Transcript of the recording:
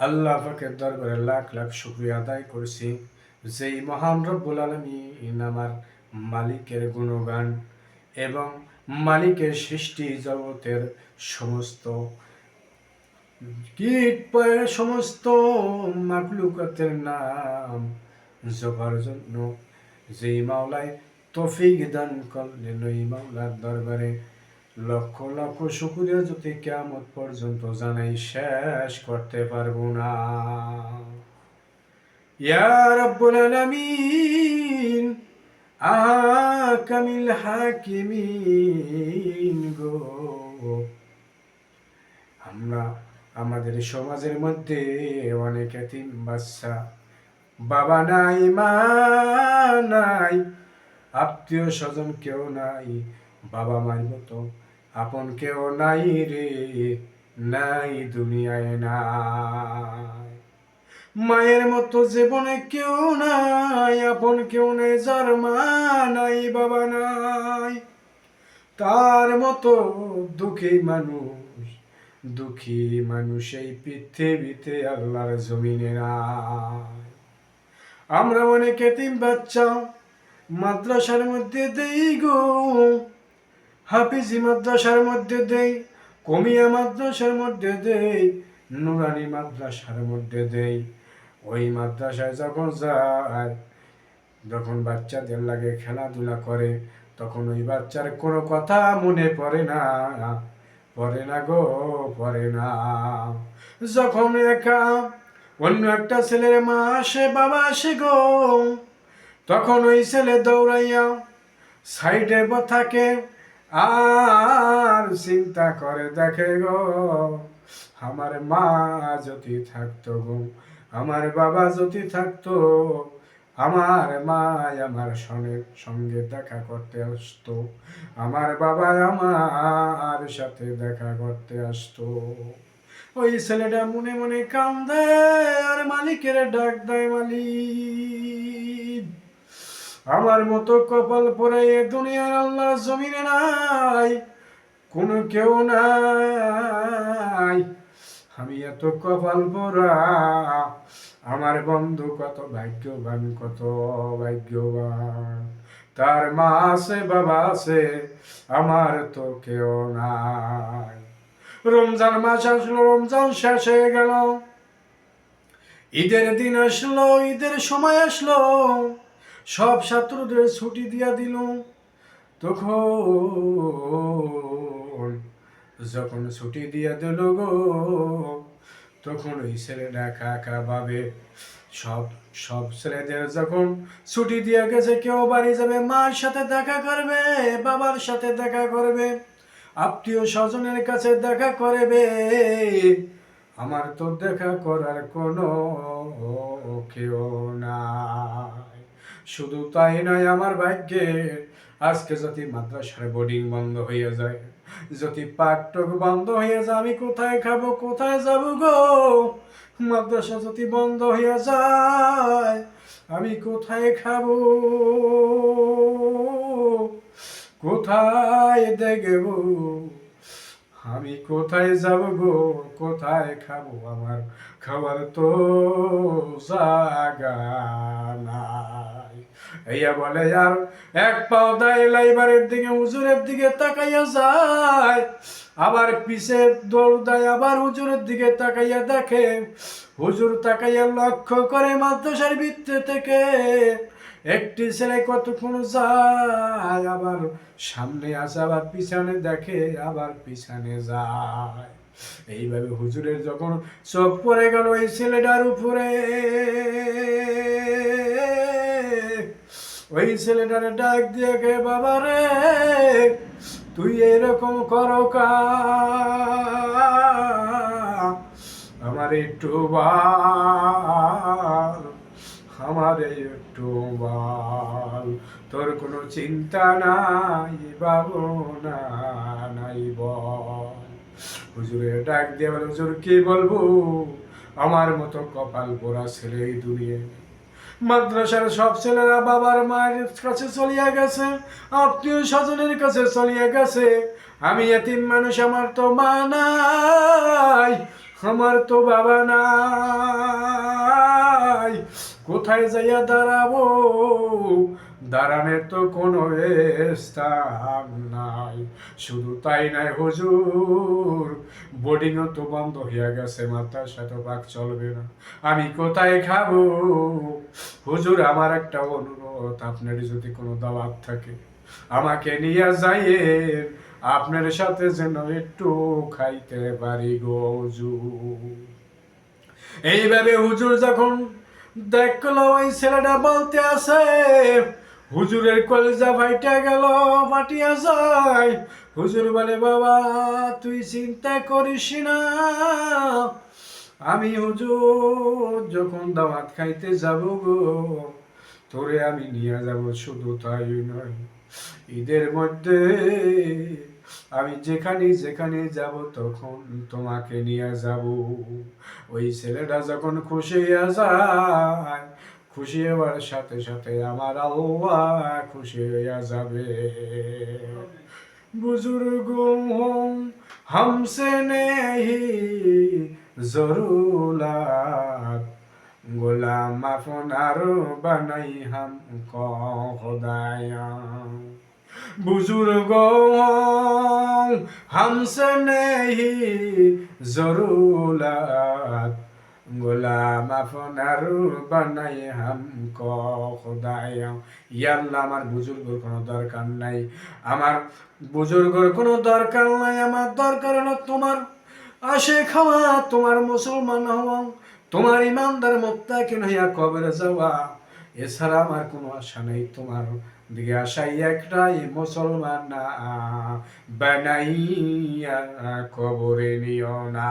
আল্লাহ পাকের দরবারে লাখ লাখ শুকরিয়া আদায় করছি, যেই মহান রব্বুল আলামিন আমার মালিকের গুণগান এবং মালিকের সৃষ্টি জগতের সমস্ত কীট সমস্ত মাকলুকাতের নাম জপার জন্য যেই মাওলায় তৌফিক দান করলেন, ওই মাওলার দরবারে লক্ষ লক্ষ শুকরিয়া যদি কিয়ামত পর্যন্ত জানাই শেষ করতে পারবো না। ইয়া রাব্বুল আলামিন, আহকামিল হাকিমিন গো, আমরা আমাদের সমাজের মধ্যে অনেক এতিম বাচ্চা, বাবা নাই, মা নাই, আত্মীয় স্বজন কেউ নাই, বাবা মায়ের মতো আপন কেউ নাই রে, নাই দুনিয়ায় নাই। মায়ের মতো জীবনে কেউ নাই, আপন কেউ নেই, যার মা নাই, বাবা নাই, তার মতো দুঃখী মানুষ এই পৃথিবীতে আল্লাহর জমিনে নাই। আমরা অনেক এতিম বাচ্চা মাদ্রাসার মধ্যে দেই গো, হাফিজি মাদ্রাসার মধ্যে দেই, কমিয়া মাদ্রাসার মধ্যে দেই, নুরানি মাদ্রাসার মধ্যে দেই। ওই মাদ্রাসায় যখন যায়, যখন বাচ্চাদের লাগে খেলাধুলা করে, তখন ওই বাচ্চার কোনো কথা মনে পড়ে না গো, পড়ে না। যখন একা অন্য একটা ছেলের মা আসে, বাবা আসে গো, তখন ওই ছেলে দৌড়াইয়া সাইডে থাকে আর চিন্তা করে দেখে গো, আমার মা যদি থাকতো গো, আমার বাবা যদি থাকতো, আমার মা আমার সঙ্গে দেখা করতে আসতো, আমার বাবা আমার সাথে দেখা করতে আসতো। ওই ছেলেটা মনে মনে কান্দে আর মালিকের ডাক দেয়, মালিক আমার মতো কপাল পরে এ দুনিয়ার আল্লাহর জমিনে নাই, কোনো কেউ নাই। আমি এত কপাল পোড়া, আমার বন্ধু কত ভাগ্যবান, কত ভাগ্যবান, তার মা আছে, বাবা আছে, আমার তো কেউ নাই। রমজান মাস আসলো, রমজান শেষ হয়ে গেল, ঈদের দিন আসলো, ঈদের সময় আসলো, সব ছাত্রদের ছুটি দিয়া দিল। তখন যখন ছুটি দিয়া দিল গো, তখন ওই ছেলেটা একা একা ভাবে, সব ছেলেদের যখন ছুটি দিয়ে গেছে, কেউ বাড়ি যাবে, মার সাথে দেখা করবে, বাবার সাথে দেখা করবে, আত্মীয় স্বজনের কাছে দেখা করবে, আমার তো দেখা করার কোনো কেউ নাই। শুধু তাই নয়, আমার ভাগ্যে আজকে যদি মাদ্রাসার বোর্ডিং বন্ধ হয়ে যায়, যদি পাঠ্যক বন্ধ হয়ে যায়, আমি কোথায় খাবো, কোথায় যাব গো? মাদ্রাসা যদি বন্ধ হয়ে যায়, আমি কোথায় খাবো, কোথায় দেখবো, আমি কোথায় যাব গো, কোথায় খাবো, আমার খাবার তো জায়গা নাই। এইয়া বলে আর এক পাও দেয় লাইবারের দিকে, হুজুরের দিকে তাকাইয়া যায়, আবার পিছে দৌড় দেয়, আবার হুজুরের দিকে তাকাইয়া দেখে, হুজুর তাকাইয়া লক্ষ্য করে মাদ্রাসার ভিতর থেকে একটি ছেলে কতক্ষণ যায়, আবার সামনে আসে, আবার পিছনে দেখে, আবার পিছনে যায়। এইভাবে হুজুরের যখন চোখ পড়ে গেল এই ছেলেটার উপরে, ওই ছেলেটারে ডাক দিয়ে কে, বাবা রে, তুই এরকম করো কা, আমার একটু বাল, আমার একটু বাল, তোর কোনো চিন্তা নাই, ভাবনা নাই বল। হুজুরে ডাক দিয়ে বলে, হুজুর কি বলবো, আমার মতো কপাল পোড়া ছেলে এই দুনিয়ায়। মাদ্রাসার সব ছেলেরা বাবার মায়ের কাছে চলিয়া গেছে, আত্মীয় স্বজনের কাছে চলিয়া গেছে, আমি এতিম মানুষ, আমার তো মা নাই, আমার তো বাবা নাই, কোথায় যাইয়া দাঁড়াবো, দাঁড়ানোর তো কোনো স্থান নাই। শুধু তাই নাই হুজুর, বোর্ডিংও তো বন্ধ হইয়া গেছে, মাথার সাথে পাক চলবে না, আমি কোথায় খাবো। হুজুর আমার একটা অনুরোধ, আপনার যদি কোনো দাওয়াত থাকে আমাকে নিয়ে যাইয়েন, আপনার সাথে যেন একটু খাইতে পারি গো হুজুর। এইভাবে হুজুর যখন দেখলো ওই ছেলেটা বলতে আছে, হুজুরের কলেজা ফাইটা গেল, ফাটিয়া যায়। হুজুর বলে, বাবা তুই চিন্তা করিস না, আমি হুজুর যখন দাওয়াত খাইতে যাব গো, তোরে আমি নিয়ে যাব। শুধু তাই নয়, ঈদের মধ্যে আমি যেখানে যেখানে যাব তখন তোমাকে নিয়ে যাব। ওই ছেলেটা যখন খুশি হয়ে যায়, খুশি হওয়ার সাথে সাথে আমার আল্লাহ খুশি হইয়া যাবে। বুজুর্গ हमसे नहीं जरूरत, गुलाम अपनार बनाई हमको खुदाया। बुजुर्गों हमसे नहीं जरूरत, গোলাম আপনার বানাই হামকো খুদায়া। ইয়াল্লাহ আমার বুজুর্গর কোনো দরকার নাই, আমার বুজুর্গর কোনো দরকার নাই, আমার দরকার হলো তোমার আসে খাওয়া, তোমার মুসলমান হওয়া, তোমার ইমানদার মুত্তাকিন হইয়া কবরে যাওয়া, এছাড়া আমার কোনো আশা নেই। তোমার দিকে আশাই একটাই, মুসলমান না বানাইয়া কবরে নিও না।